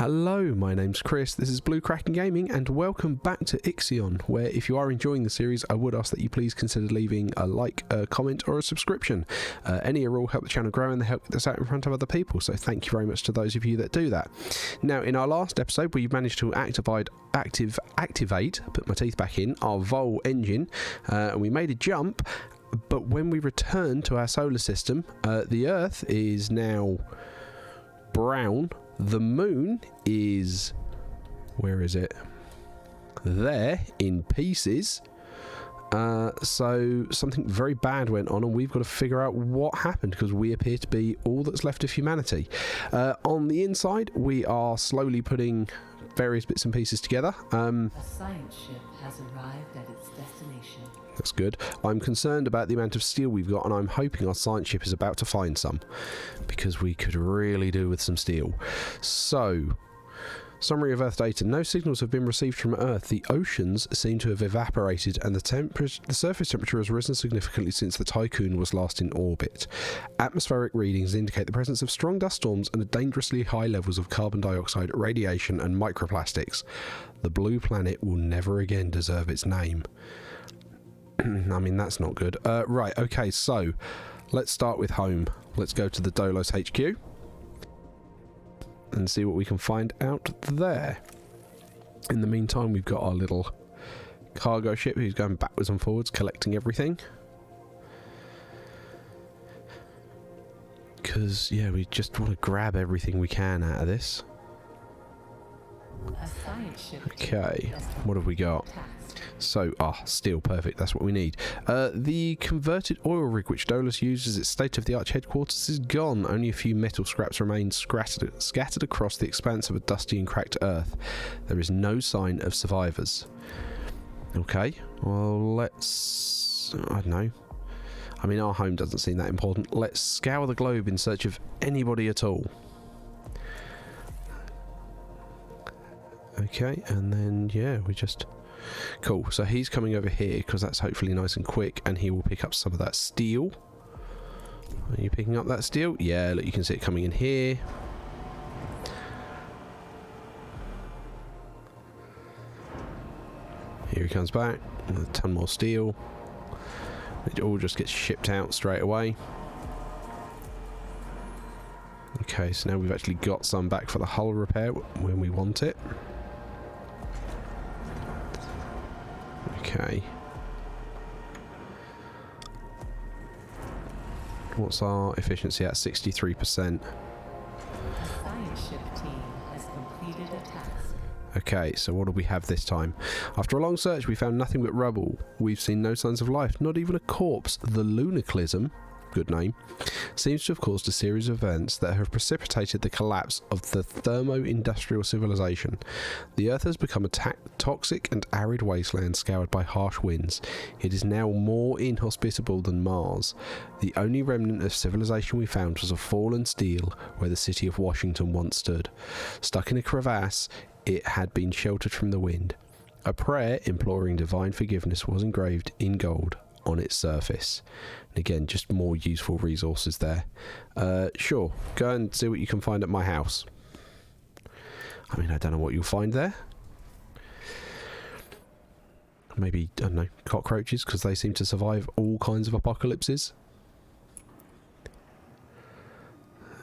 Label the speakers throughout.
Speaker 1: Hello, my name's Chris, this is Blue Kraken Gaming, and welcome back to Ixion, where if you are enjoying the series, I would ask that you please consider leaving a like, a comment, or a subscription. Any or all help the channel grow and they help get this out in front of other people, so thank you very much to those of you that do that. Now, in our last episode, we managed to activate, put my teeth back in, our Vol engine, and we made a jump, but when we returned to our solar system, the Earth is now brown. The moon is, where is it? There, in pieces. So something very bad went on and we've got to figure out what happened, because we appear to be all that's left of humanity. On the inside, we are slowly putting various bits and pieces together.
Speaker 2: A science ship has arrived at its destination.
Speaker 1: That's good. I'm concerned about the amount of steel we've got, and I'm hoping our science ship is about to find some, because we could really do with some steel. So, summary of Earth data. No signals have been received from Earth. The oceans seem to have evaporated, and the surface temperature has risen significantly since the Tycoon was last in orbit. Atmospheric readings indicate the presence of strong dust storms and dangerously high levels of carbon dioxide, radiation, and microplastics. The blue planet will never again deserve its name. I mean, that's not good. Right, okay, so let's start with home. Let's go to the Dolos HQ and see what we can find out there. In the meantime, we've got our little cargo ship who's going backwards and forwards collecting everything. Because, yeah, we just want to grab everything we can out of this.
Speaker 2: A science ship.
Speaker 1: Okay, what have we got? So, steel, perfect, that's what we need. The converted oil rig which Dolos used as its state-of-the-art headquarters is gone. Only a few metal scraps remain scattered across the expanse of a dusty and cracked Earth. There is no sign of survivors. Okay, well, let's... I don't know. I mean, our home doesn't seem that important. Let's scour the globe in search of anybody at all. Okay, and then, yeah, we just... Cool, so he's coming over here because that's hopefully nice and quick, and he will pick up some of that steel. Are you picking up that steel? Yeah, look, you can see it coming in here. Here he comes back with a ton more steel. It all just gets shipped out straight away. Okay, so now we've actually got some back for the hull repair when we want it. Okay. What's our efficiency at? 63%.
Speaker 2: A science ship team has completed a task.
Speaker 1: Okay, so what do we have this time? After a long search, we found nothing but rubble. We've seen no signs of life, not even a corpse. The lunaclism, good name, seems to have caused a series of events that have precipitated the collapse of the thermo-industrial civilization. The Earth has become a toxic and arid wasteland scoured by harsh winds. It is now more inhospitable than Mars. The only remnant of civilization we found was a fallen steel where the city of Washington once stood. Stuck in a crevasse, it had been sheltered from the wind. A prayer imploring divine forgiveness was engraved in gold on its surface. And again, just more useful resources there. Sure, go and see what you can find at my house. I mean, I don't know what you'll find there. Maybe, I don't know, cockroaches, because they seem to survive all kinds of apocalypses.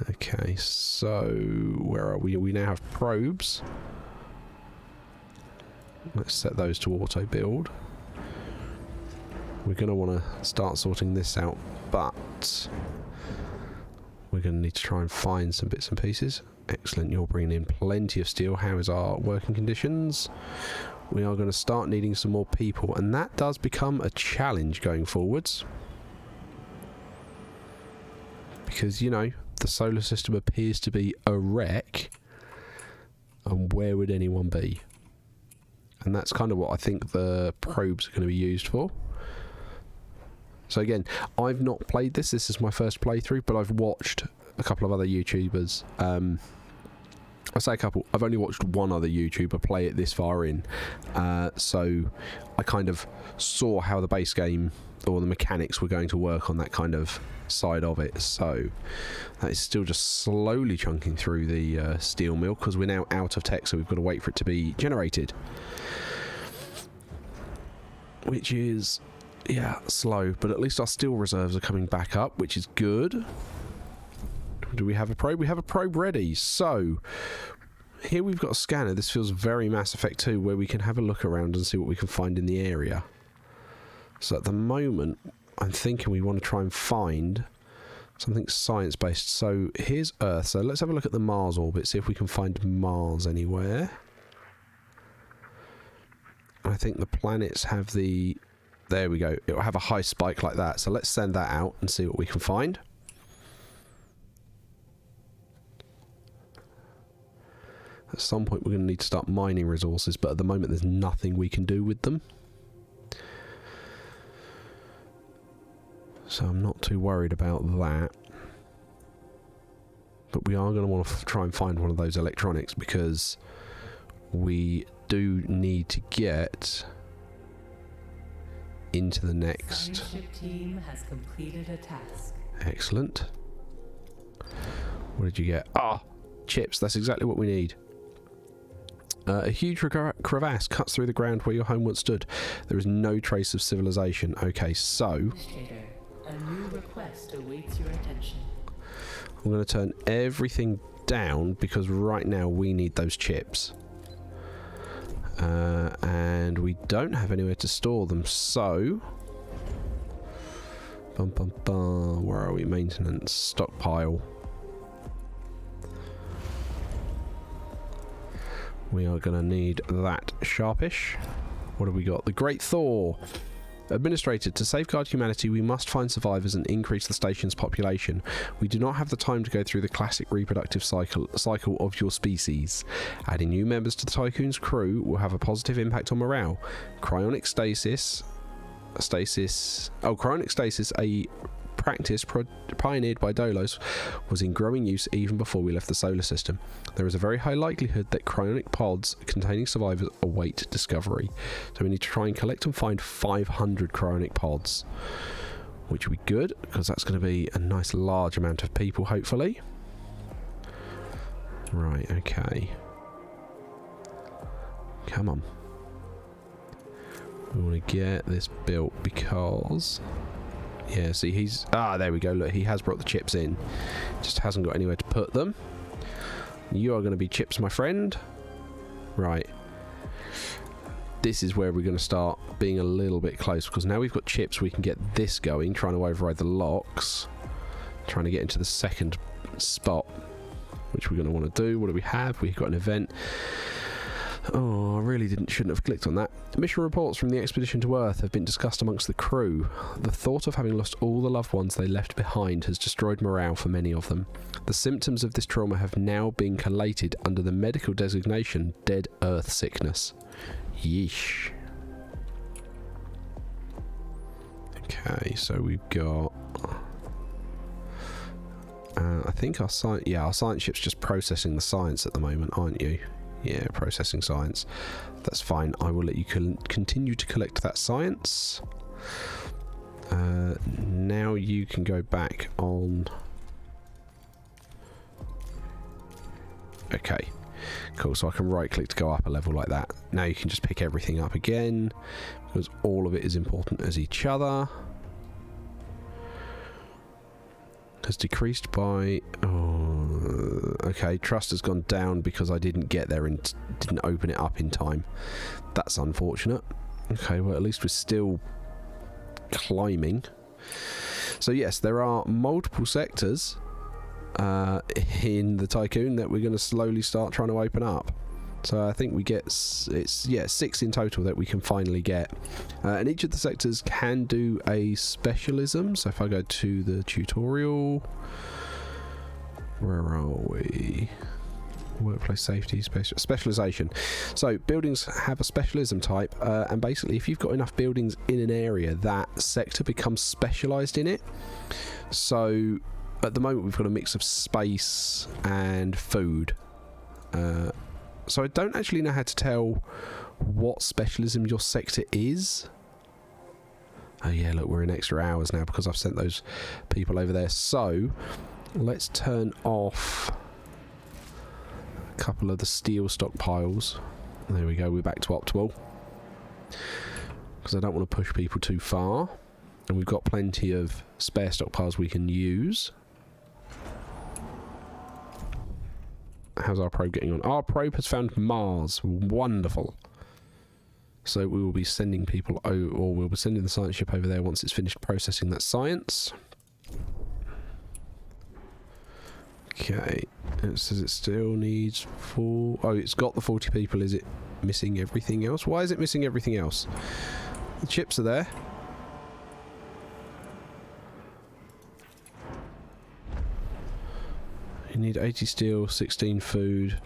Speaker 1: Okay, so where are we? We now have probes. Let's set those to auto build. We're going to want to start sorting this out, but we're going to need to try and find some bits and pieces. Excellent, you're bringing in plenty of steel. How is our working conditions? We are going to start needing some more people, and that does become a challenge going forwards. Because, you know, the solar system appears to be a wreck, and where would anyone be? And that's kind of what I think the probes are going to be used for. So again, I've not played this. This is my first playthrough, but I've watched a couple of other YouTubers. I say a couple. I've only watched one other YouTuber play it this far in. So I kind of saw how the base game or the mechanics were going to work on that kind of side of it. So that is still just slowly chunking through the steel mill, because we're now out of tech, so we've got to wait for it to be generated, which is, yeah, slow. But at least our steel reserves are coming back up, which is good. Do we have a probe? We have a probe ready. So here we've got a scanner. This feels very Mass Effect 2, where we can have a look around and see what we can find in the area. So at the moment, I'm thinking we want to try and find something science-based. So here's Earth. So let's have a look at the Mars orbit, see if we can find Mars anywhere. I think the planets have the... There we go. It will have a high spike like that. So let's send that out and see what we can find. At some point we're going to need to start mining resources, but at the moment there's nothing we can do with them. So I'm not too worried about that. But we are going to want to try and find one of those electronics, because we do need to get into the next.
Speaker 2: Science ship team has completed a task.
Speaker 1: Excellent. What did you get? Ah, chips. That's exactly what we need. A huge crevasse cuts through the ground where your home once stood. There is no trace of civilization. Okay, so
Speaker 2: Administrator, a new request awaits your attention.
Speaker 1: I'm going to turn everything down, because right now we need those chips. And we don't have anywhere to store them, so... Where are we? Maintenance. Stockpile. We are going to need that sharpish. What have we got? The Great Thor. Administrator, to safeguard humanity, we must find survivors and increase the station's population. We do not have the time to go through the classic reproductive cycle of your species. Adding new members to the Tycoon's crew will have a positive impact on morale. Cryonic stasis, a practice pioneered by Dolos, was in growing use even before we left the solar system. There is a very high likelihood that cryonic pods containing survivors await discovery. So we need to try and collect and find 500 cryonic pods, which would be good, because that's going to be a nice large amount of people, hopefully. Right, okay. Come on. We want to get this built, because... Yeah, see, he's... Ah, there we go. Look, he has brought the chips in. Just hasn't got anywhere to put them. You are going to be chips, my friend. Right. This is where we're going to start being a little bit close, because now we've got chips, we can get this going, trying to override the locks. Trying to get into the second spot, which we're going to want to do. What do we have? We've got an event. Oh, I really shouldn't have clicked on that. Mission reports from the expedition to Earth have been discussed amongst the crew. The thought of having lost all the loved ones they left behind has destroyed morale for many of them. The symptoms of this trauma have now been collated under the medical designation Dead Earth Sickness. Yeesh. Okay, so we've got... I think our science... Yeah, our science ship's just processing the science at the moment, aren't you? Yeah, processing science. That's fine. I will let you continue to collect that science. Now you can go back on... Okay. Cool, so I can right click to go up a level like that. Now you can just pick everything up again, because all of it is important as each other. Has decreased by... Oh, okay, trust has gone down because I didn't get there and didn't open it up in time. That's unfortunate. Okay, well, at least we're still climbing. So yes, there are multiple sectors in the Tycoon that we're going to slowly start trying to open up. So I think we get, 6 in total that we can finally get. And each of the sectors can do a specialism. So if I go to the tutorial, where are we? Workplace safety, specialization. So buildings have a specialism type, and basically if you've got enough buildings in an area, that sector becomes specialized in it. So at the moment we've got a mix of space and food. So I don't actually know how to tell what specialism your sector is. Oh yeah, look, we're in extra hours now because I've sent those people over there. So, let's turn off a couple of the steel stockpiles. There we go, we're back to optimal. Because I don't want to push people too far. And we've got plenty of spare stockpiles we can use. How's our probe getting on? Our probe has found Mars. Wonderful. So we will be sending people over, or we'll be sending the science ship over there once it's finished processing that science. Okay. It says it still needs 4... Oh, it's got the 40 people. Is it missing everything else? Why is it missing everything else? The chips are there. You need 80 steel, 16 food.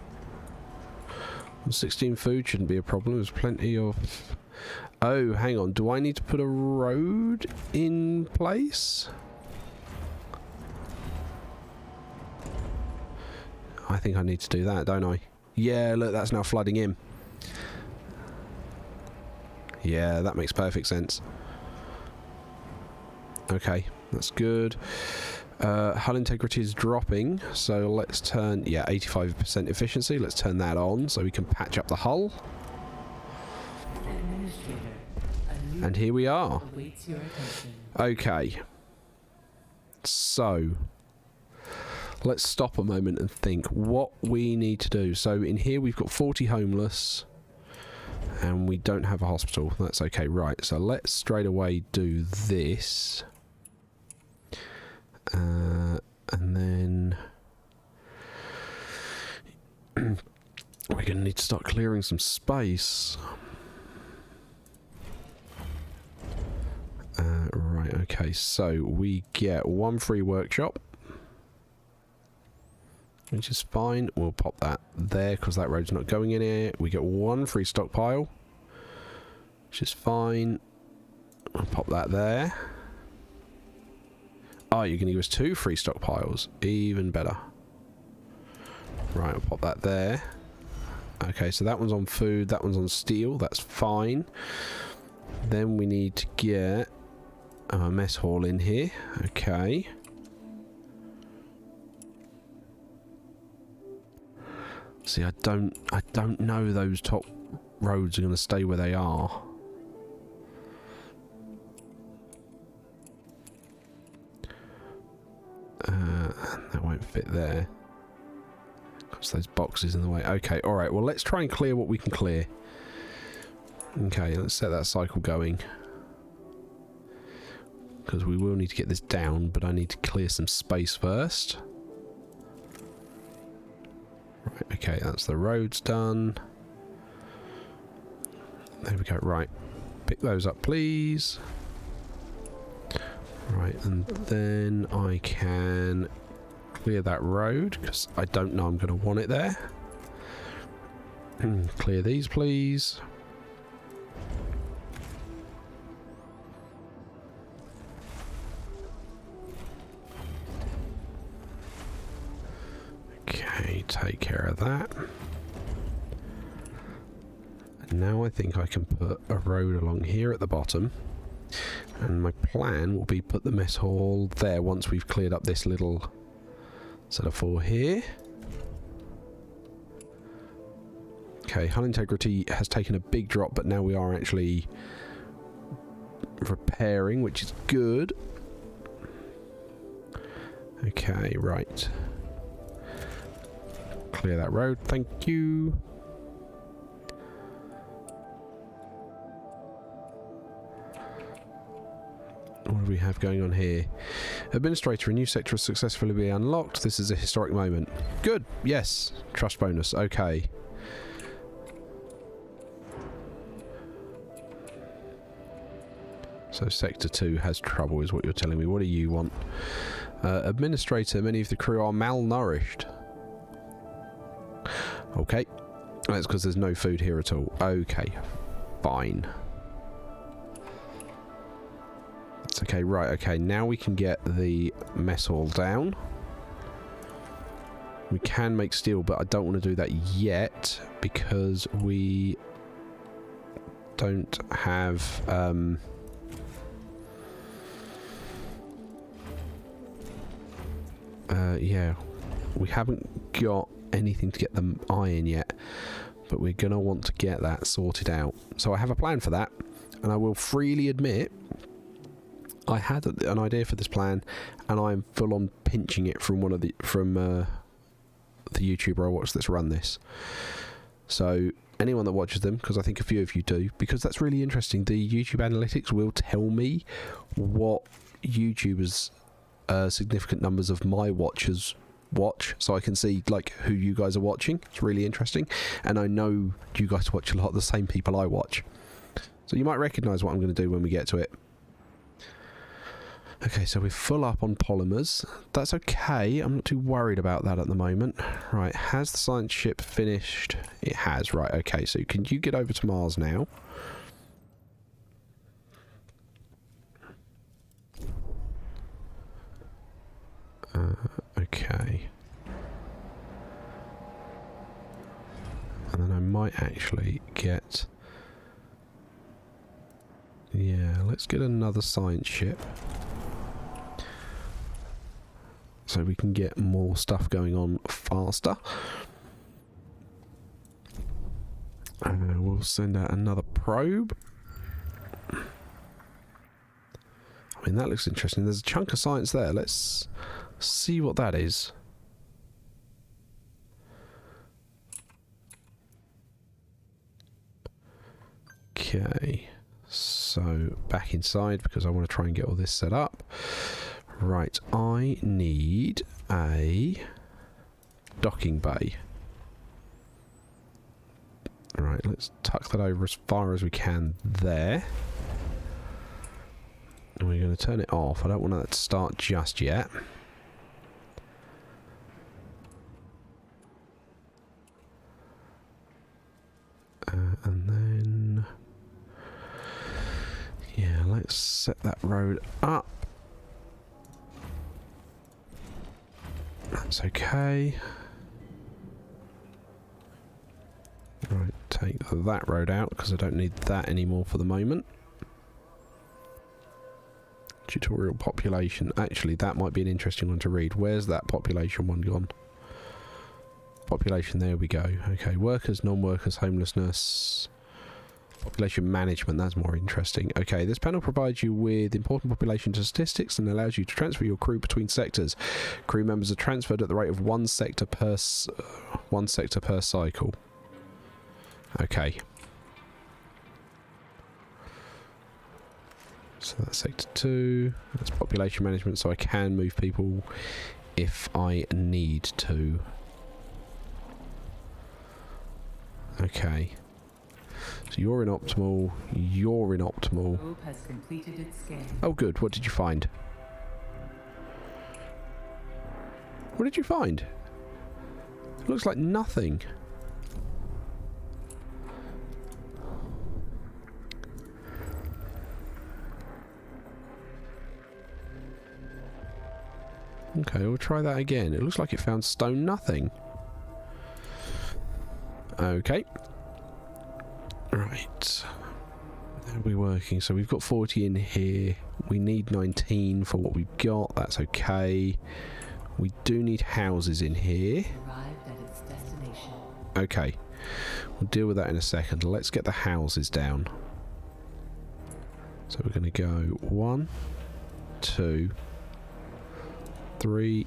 Speaker 1: 16 food shouldn't be a problem. There's plenty of... Oh, hang on. Do I need to put a road in place? I think I need to do that, don't I? Yeah, look, that's now flooding in. Yeah, that makes perfect sense. Okay, that's good. Hull integrity is dropping, so let's turn, yeah, 85% efficiency. Let's turn that on so we can patch up the hull. And here we are. Okay. So, let's stop a moment and think what we need to do. So in here we've got 40 homeless. And we don't have a hospital. That's okay, right. So let's straight away do this. And then we're going to need to start clearing some space. Right, okay. So we get 1 free workshop, which is fine. We'll pop that there because that road's not going in here. We get 1 free stockpile, which is fine. I'll pop that there. Oh, you're going to give us 2 free stockpiles. Even better. Right, I'll pop that there. Okay, so that one's on food, that one's on steel. That's fine. Then we need to get a mess hall in here. Okay. See, I don't know those top roads are going to stay where they are. That won't fit there. Because those boxes in the way. Okay, alright, well let's try and clear what we can clear. Okay, let's set that cycle going. Because we will need to get this down, but I need to clear some space first. Right, okay, that's the roads done. There we go, right. Pick those up, please. Right, and then I can clear that road, because I don't know I'm going to want it there. Clear these, please. Okay, take care of that. And now I think I can put a road along here at the bottom. And my plan will be put the mess hall there once we've cleared up this little set of 4 here. Okay, hull integrity has taken a big drop, but now we are actually repairing, which is good. Okay, right. Clear that road, thank you. What do we have going on here? Administrator, a new sector has successfully been unlocked. This is a historic moment. Good, yes. Trust bonus, okay. So Sector 2 has trouble is what you're telling me. What do you want? Administrator, many of the crew are malnourished. Okay. That's because there's no food here at all. Okay. Fine. That's okay, right, okay. Now we can get the mess hall down. We can make steel, but I don't want to do that yet because we don't have Yeah, we haven't got anything to get the iron yet, but we're going to want to get that sorted out. So I have a plan for that, and I will freely admit I had an idea for this plan, and I'm full on pinching it from the YouTuber I watched that's run this. So anyone that watches them, because I think a few of you do, because that's really interesting, the YouTube analytics will tell me what YouTubers significant numbers of my watchers watch, so I can see like who you guys are watching. It's really interesting, and I know you guys watch a lot of the same people I watch, so you might recognize what I'm going to do when we get to it. Okay, so we're full up on polymers. That's okay, I'm not too worried about that at the moment. Right, has the science ship finished? It has. Right, okay, so can you get over to Mars now? Okay. And then I might actually get... Yeah, let's get another science ship. So we can get more stuff going on faster. We'll send out another probe. I mean, that looks interesting. There's a chunk of science there. Let's see what that is. Okay, so back inside because I want to try and get all this set up. Right, I need a docking bay. Right, let's tuck that over as far as we can there. And we're going to turn it off. I don't want that to start just yet. And then... yeah, let's set that road up. That's okay. Right, take that road out because I don't need that anymore for the moment. Tutorial population. Actually, that might be an interesting one to read. Where's that population one gone? Population, there we go. Okay, workers, non-workers, homelessness, population management, that's more interesting. Okay, this panel provides you with important population statistics and allows you to transfer your crew between sectors. Crew members are transferred at the rate of one sector per cycle. Okay. So that's sector 2. That's population management, so I can move people if I need to. Okay. So you're in optimal, you're in optimal.
Speaker 2: Probe has completed its scan.
Speaker 1: Oh good, what did you find? What did you find? It looks like nothing. Okay, we'll try that again. It looks like it found stone nothing. Okay. Right. How are we working? So we've got 40 in here. We need 19 for what we've got. That's okay. We do need houses in here.
Speaker 2: Arrived at its destination.
Speaker 1: Okay. We'll deal with that in a second. Let's get the houses down. So we're going to go 1, 2, 3,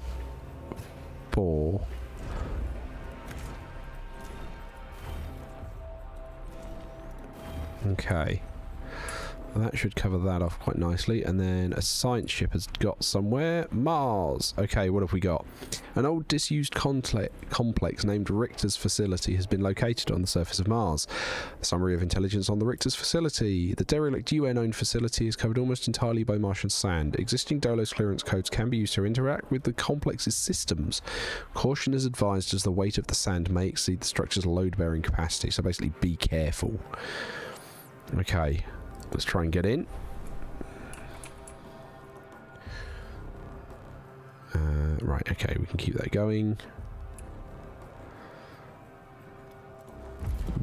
Speaker 1: 4. Okay. Well, that should cover that off quite nicely. And then a science ship has got somewhere. Mars. Okay, what have we got? An old disused complex named Richters facility has been located on the surface of Mars. A summary of intelligence on the Richters facility. The derelict UN-owned facility is covered almost entirely by Martian sand. Existing Dolos clearance codes can be used to interact with the complex's systems. Caution is advised as the weight of the sand may exceed the structure's load-bearing capacity. So basically, be careful. Okay, let's try and get in. Right, okay, we can keep that going.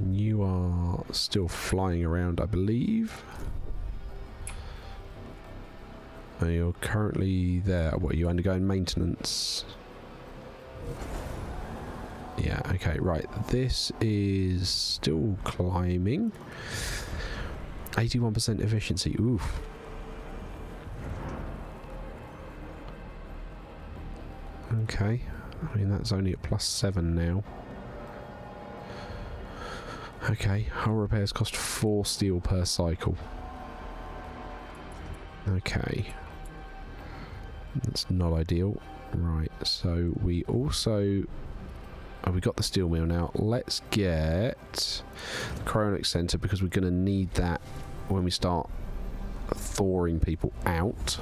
Speaker 1: You are still flying around, I believe. You're currently there. What, are you undergoing maintenance? Yeah, okay, right. This is still climbing. 81% efficiency. Oof. Okay. I mean, that's only at +7 now. Okay. Hull repairs cost 4 steel per cycle. Okay. That's not ideal. Right, so we also... Oh, we got the steel mill now. Let's get the cryonic center because we're going to need that when we start thawing people out.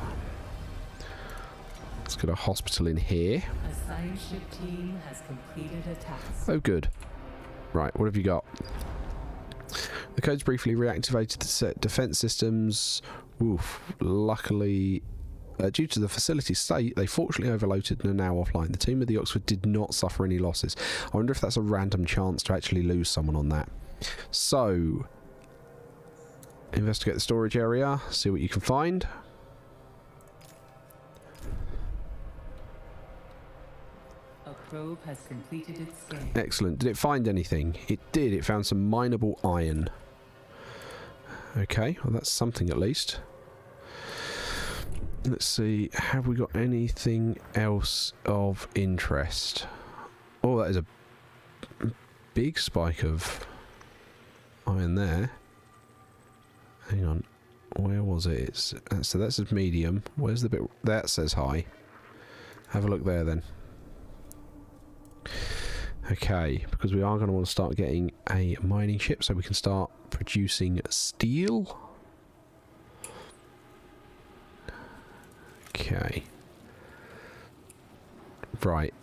Speaker 1: Let's get a hospital in here.
Speaker 2: A science ship team has completed a task.
Speaker 1: Oh, good. Right, what have you got? The codes briefly reactivated the set defense systems. Oof. Luckily, due to the facility state, they fortunately overloaded and are now offline. The team of the Oxford did not suffer any losses. I wonder if that's a random chance to actually lose someone on that. So, investigate the storage area, see what you can find.
Speaker 2: A probe has completed its scan.
Speaker 1: Excellent. Did it find anything? It did. It found some mineable iron. Okay, well that's something at least. Let's see, have we got anything else of interest? Oh, that is a big spike of iron there. Hang on, where was it? So that says medium. Where's the bit that says high? Have a look there then. Okay, because we are going to want to start getting a mining ship so we can start producing steel. Okay. Right.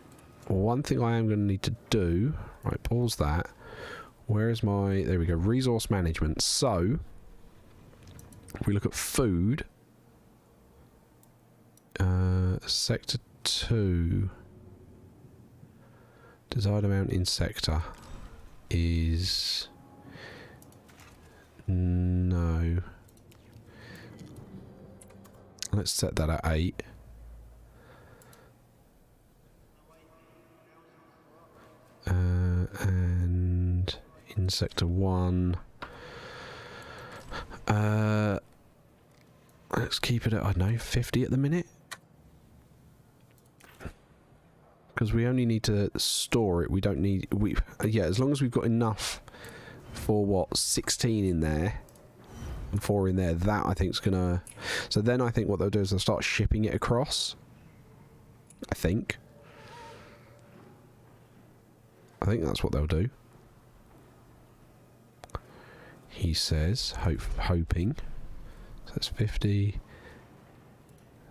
Speaker 1: One thing I am going to need to do... Right, pause that. Where is my... There we go. Resource management. So, if we look at food... Sector 2... Desired amount in sector is... No... Let's set that at 8. And in sector 1, let's keep it at, I don't know, 50 at the minute. Because we only need to store it. We don't need... Yeah, as long as we've got enough for, what, 16 in there... and 4 in there, that I think is gonna... So then I think what they'll do is they'll start shipping it across. I think that's what they'll do. He says, hoping. So that's 50.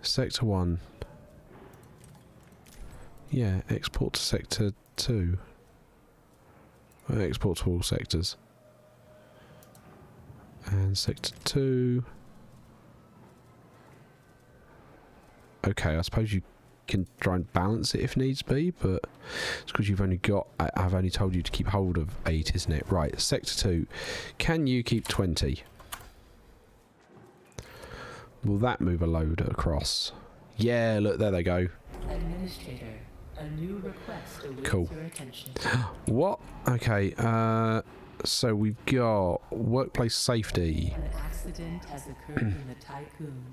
Speaker 1: Sector 1. Yeah, export to sector 2. Export to all sectors. And sector 2. Okay, I suppose you can try and balance it if needs be, but it's because you've only got... I've only told you to keep hold of 8, isn't it? Right, sector 2. Can you keep 20? Will that move a load across? Yeah, look, there they go.
Speaker 2: Administrator, a new request awaits
Speaker 1: Cool.
Speaker 2: your attention.
Speaker 1: What? Okay, so we've got workplace safety.
Speaker 2: An accident has occurred in the Tycoon.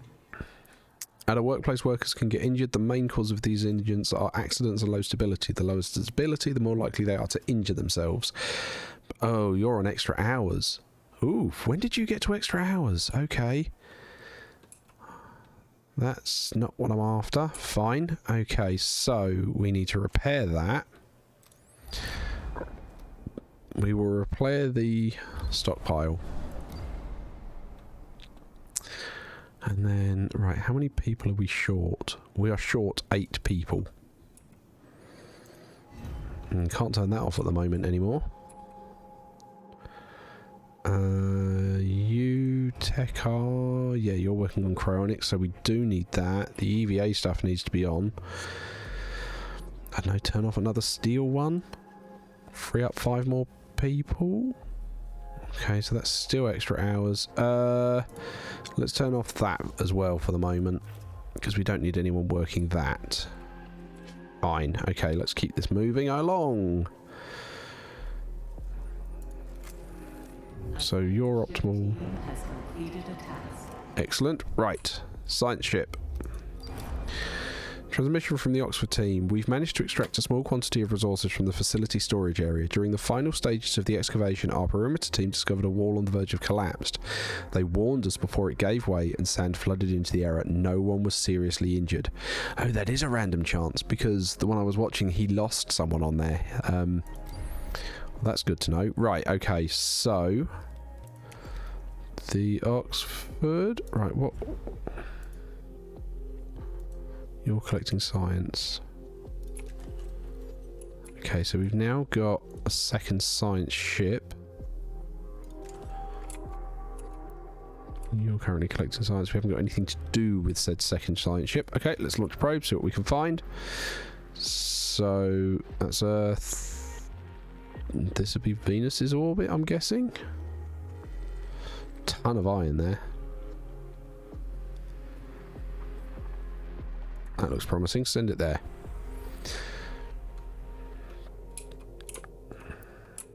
Speaker 1: At a workplace, workers can get injured. The main cause of these injuries are accidents and low stability. The lower the stability, the more likely they are to injure themselves. Oh, you're on extra hours. Oof, when did you get to extra hours? Okay. That's not what I'm after. Fine. Okay, so we need to repair that. We will repair the stockpile. And then, right, how many people are we short? We are short 8 people. Can't turn that off at the moment anymore. You Tekar, yeah, you're working on cryonics, so we do need that. The EVA stuff needs to be on. I don't know, turn off another steel one. Free up 5 more people. Okay, so that's still extra hours. Let's turn off that as well for the moment, because we don't need anyone working that. Fine. Okay, let's keep this moving along. So your optimal...
Speaker 2: Team has completed a task.
Speaker 1: Excellent. Right. Science ship. Transmission from the Oxford team. We've managed to extract a small quantity of resources from the facility storage area. During the final stages of the excavation, our perimeter team discovered a wall on the verge of collapse. They warned us before it gave way and sand flooded into the area. No one was seriously injured. Oh, that is a random chance, because the one I was watching, he lost someone on there. That's good to know. Right, okay, so... the Oxford... Right, what... You're collecting science. Okay, so we've now got a second science ship. You're currently collecting science. We haven't got anything to do with said second science ship. Okay, let's launch a probe, see what we can find. So, that's Earth. This would be Venus's orbit, I'm guessing. Ton of iron there. That looks promising. Send it there.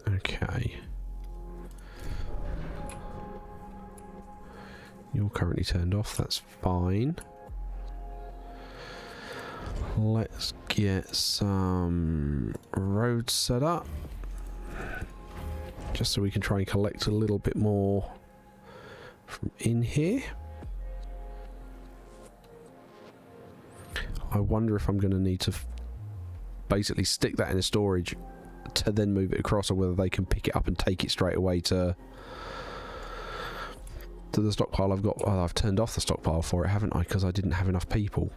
Speaker 1: Okay. You're currently turned off. That's fine. Let's get some roads set up. Just so we can try and collect a little bit more from in here. I wonder if I'm going to need to basically stick that in a storage to then move it across, or whether they can pick it up and take it straight away to the stockpile I've got. Well, I've turned off the stockpile for it, haven't I? Because I didn't have enough people.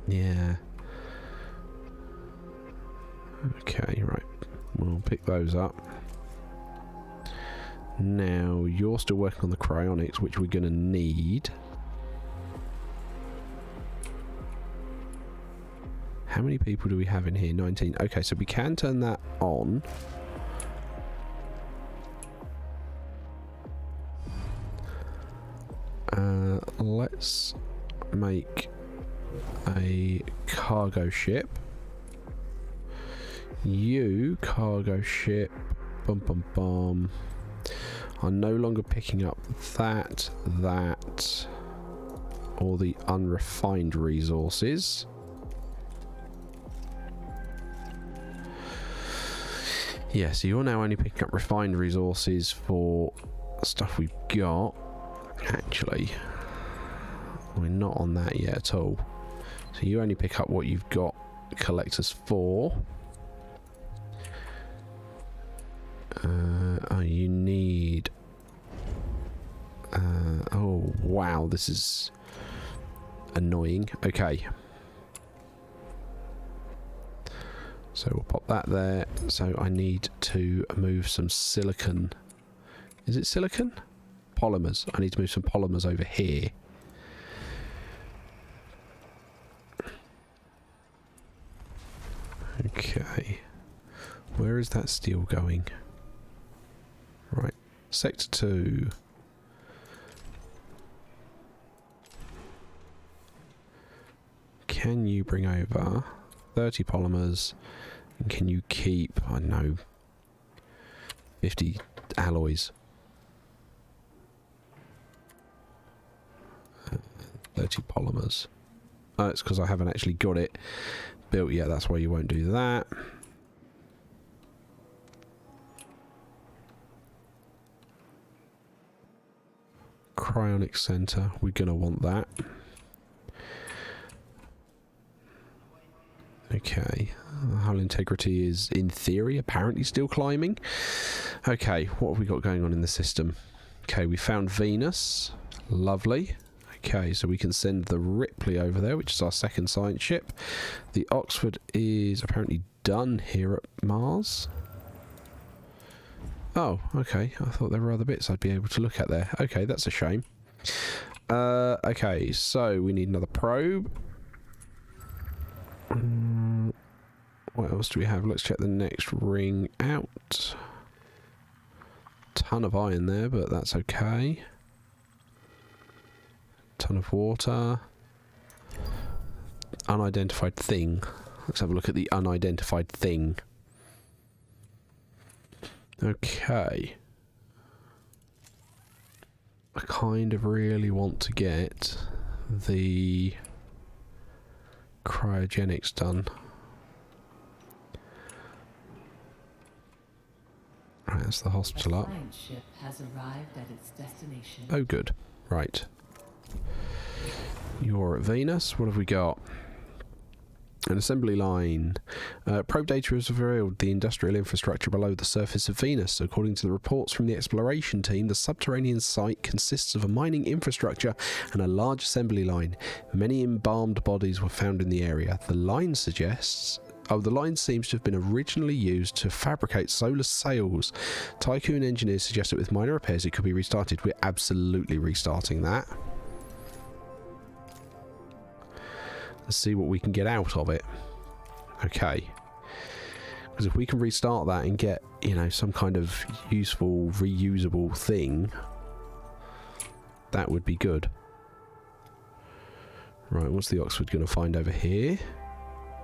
Speaker 1: Yeah. Okay, right. We'll pick those up. Now, you're still working on the cryonics, which we're going to need. How many people do we have in here? 19. Okay, so we can turn that on. Let's make a cargo ship. You, cargo ship, bum bum bum, are no longer picking up that, or the unrefined resources. Yeah, so you're now only picking up refined resources for stuff we've got. Actually, we're not on that yet at all. So you only pick up what you've got collectors for. Oh, you need... oh, wow, this is annoying. Okay. So we'll pop that there. So I need to move some silicon. Is it silicon? Polymers. I need to move some polymers over here. Okay. Where is that steel going? Right. Sector 2. Can you bring over 30 polymers? And can you keep, I don't know, 50 alloys? 30 polymers. Oh, it's because I haven't actually got it built yet. That's why you won't do that. Cryonic center. We're going to want that. Okay. Hull integrity is, in theory, apparently still climbing. Okay, what have we got going on in the system? Okay, we found Venus. Lovely. Okay, so we can send the Ripley over there, which is our second science ship. The Oxford is apparently done here at Mars. Oh, okay. I thought there were other bits I'd be able to look at there. Okay, that's a shame. Okay, so we need another probe. What else do we have? Let's check the next ring out. Ton of iron there, but that's okay. Ton of water. unidentified thing. Let's have a look at the unidentified thing. Okay. I kind of really want to get the cryogenics done. Right, that's the hospital up.
Speaker 2: A science ship has arrived at its destination.
Speaker 1: Oh, good. Right. You're at Venus. What have we got? An assembly line. Probe data has revealed the industrial infrastructure below the surface of Venus. According to the reports from the exploration team, the subterranean site consists of a mining infrastructure and a large assembly line. Many embalmed bodies were found in the area. The line suggests... Oh, the line seems to have been originally used to fabricate solar sails. Tycoon engineers suggest that with minor repairs it could be restarted. We're absolutely restarting that. Let's see what we can get out of it. Okay. Because if we can restart that and get, you know, some kind of useful, reusable thing, that would be good. Right, what's the Oxford going to find over here?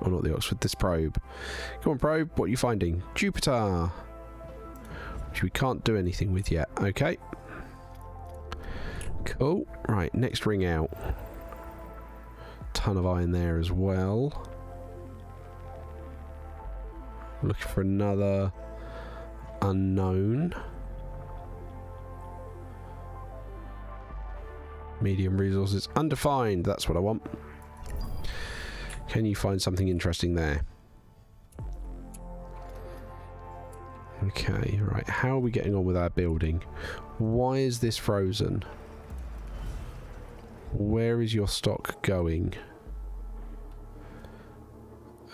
Speaker 1: Oh, not the Oxford, this probe. Come on, probe, what are you finding? Jupiter! Which we can't do anything with yet. Okay. Cool. Right, next ring out. Ton of iron there as well. Looking for another unknown. Medium resources undefined. That's what I want. Can you find something interesting there? Okay, right. How are we getting on with our building? Why is this frozen? Where is your stock going?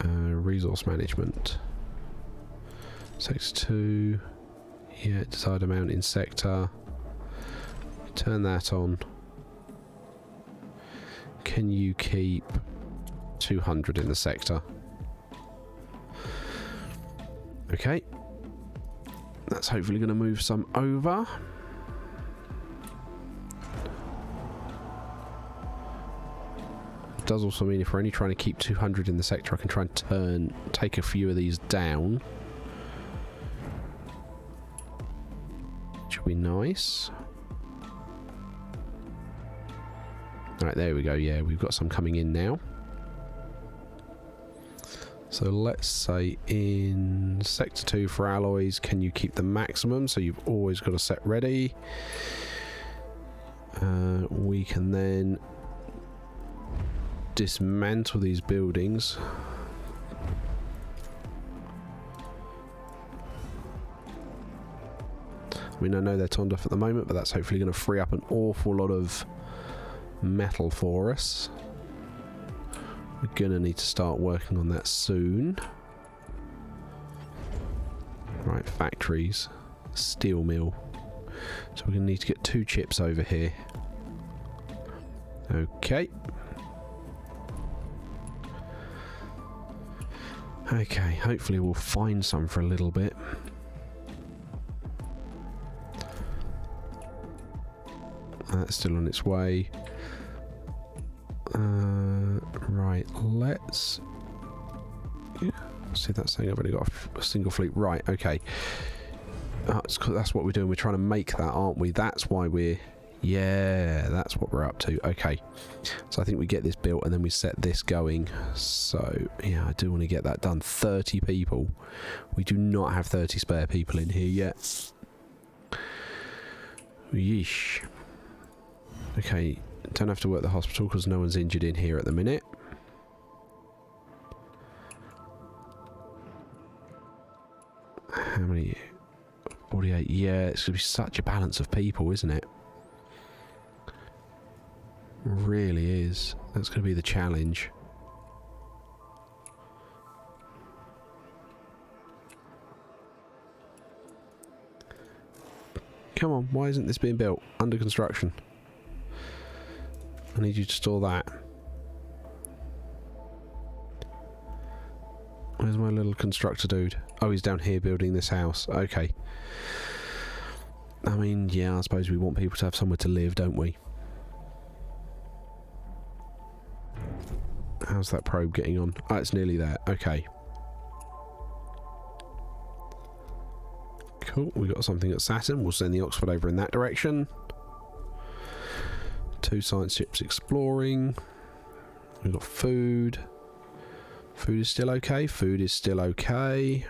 Speaker 1: Resource management. Sector 2. Yeah, desired amount in sector. Turn that on. Can you keep 200 in the sector? Okay. That's hopefully going to move some over. Does also mean if we're only trying to keep 200 in the sector, I can try and take a few of these down. Which will be nice. Right, there we go. Yeah, we've got some coming in now. So let's say in sector 2 for alloys, can you keep the maximum? So you've always got a set ready. We can then dismantle these buildings. I mean, I know they're turned off at the moment, but that's hopefully going to free up an awful lot of metal for us. We're going to need to start working on that soon. Right, factories. Steel mill. So we're going to need to get 2 chips over here. Okay. Okay, hopefully we'll find some for a little bit. That's still on its way. Right, let's... see, that's saying I've only got a single fleet. Right, okay. That's what we're doing. We're trying to make that, aren't we? That's why we're... Yeah, that's what we're up to. Okay. So I think we get this built and then we set this going. So, yeah, I do want to get that done. 30 people. We do not have 30 spare people in here yet. Yeesh. Okay, don't have to work the hospital because no one's injured in here at the minute. How many? 48. Yeah, it's going to be such a balance of people, isn't it? Really is. That's going to be the challenge. Come on, why isn't this being built? Under construction. I need you to store that. Where's my little constructor dude? Oh, he's down here building this house. Okay. I mean, yeah, I suppose we want people to have somewhere to live, don't we? How's that probe getting on? Oh, it's nearly there. Okay. Cool. We got something at Saturn. We'll send the Oxford over in that direction. 2 science ships exploring. We've got food. Food is still okay. Food is still okay.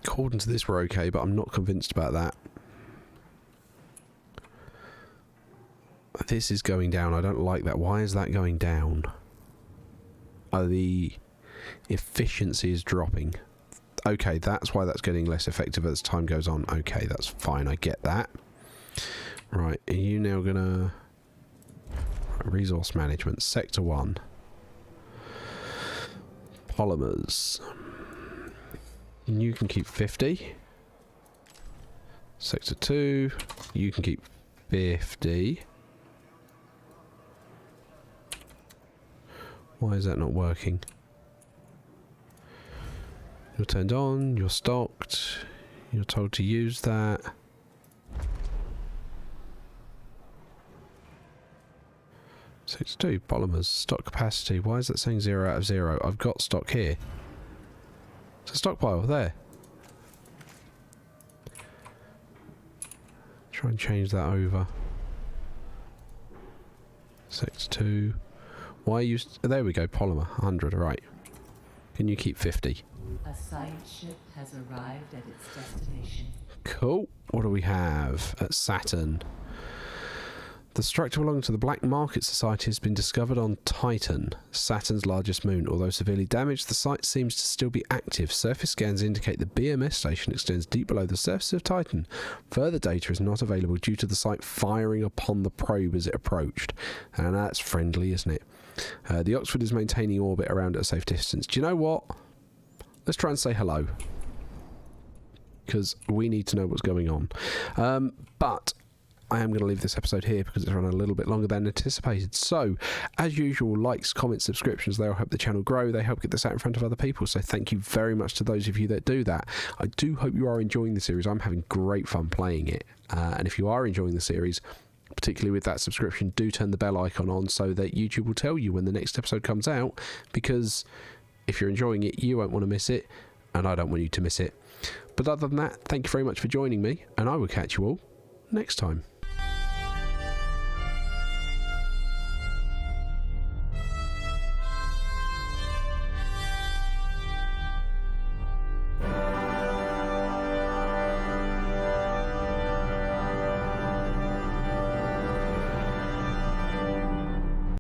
Speaker 1: According to this, we're okay, but I'm not convinced about that. This is going down. I don't like that. Why is that going down? Oh, the efficiency is dropping. Okay, that's why that's getting less effective as time goes on. Okay, that's fine. I get that. Right, are you now gonna... Resource management. Sector 1. Polymers. You can keep 50. Sector 2. You can keep 50. Why is that not working? You're turned on, you're stocked, you're told to use that. Sector 2, polymers, stock capacity. Why is that saying 0 out of 0? I've got stock here. It's a stockpile, there. Try and change that over. Sector 2. Why are you... there we go, polymer, 100, right. Can you keep 50?
Speaker 2: A science ship has arrived at its destination.
Speaker 1: Cool. What do we have at Saturn? The structure belonging to the Black Market Society has been discovered on Titan, Saturn's largest moon. Although severely damaged, the site seems to still be active. Surface scans indicate the BMS station extends deep below the surface of Titan. Further data is not available due to the site firing upon the probe as it approached. And that's friendly, isn't it? The Oxford is maintaining orbit around at a safe distance. Do you know what? Let's try and say hello. Because we need to know what's going on. But I am going to leave this episode here because it's run a little bit longer than anticipated. So, as usual, likes, comments, subscriptions, they all help the channel grow. They help get this out in front of other people. So thank you very much to those of you that do that. I do hope you are enjoying the series. I'm having great fun playing it. And if you are enjoying the series, particularly with that subscription, do turn the bell icon on so that YouTube will tell you when the next episode comes out. Because if you're enjoying it, you won't want to miss it. And I don't want you to miss it. But other than that, thank you very much for joining me. And I will catch you all next time.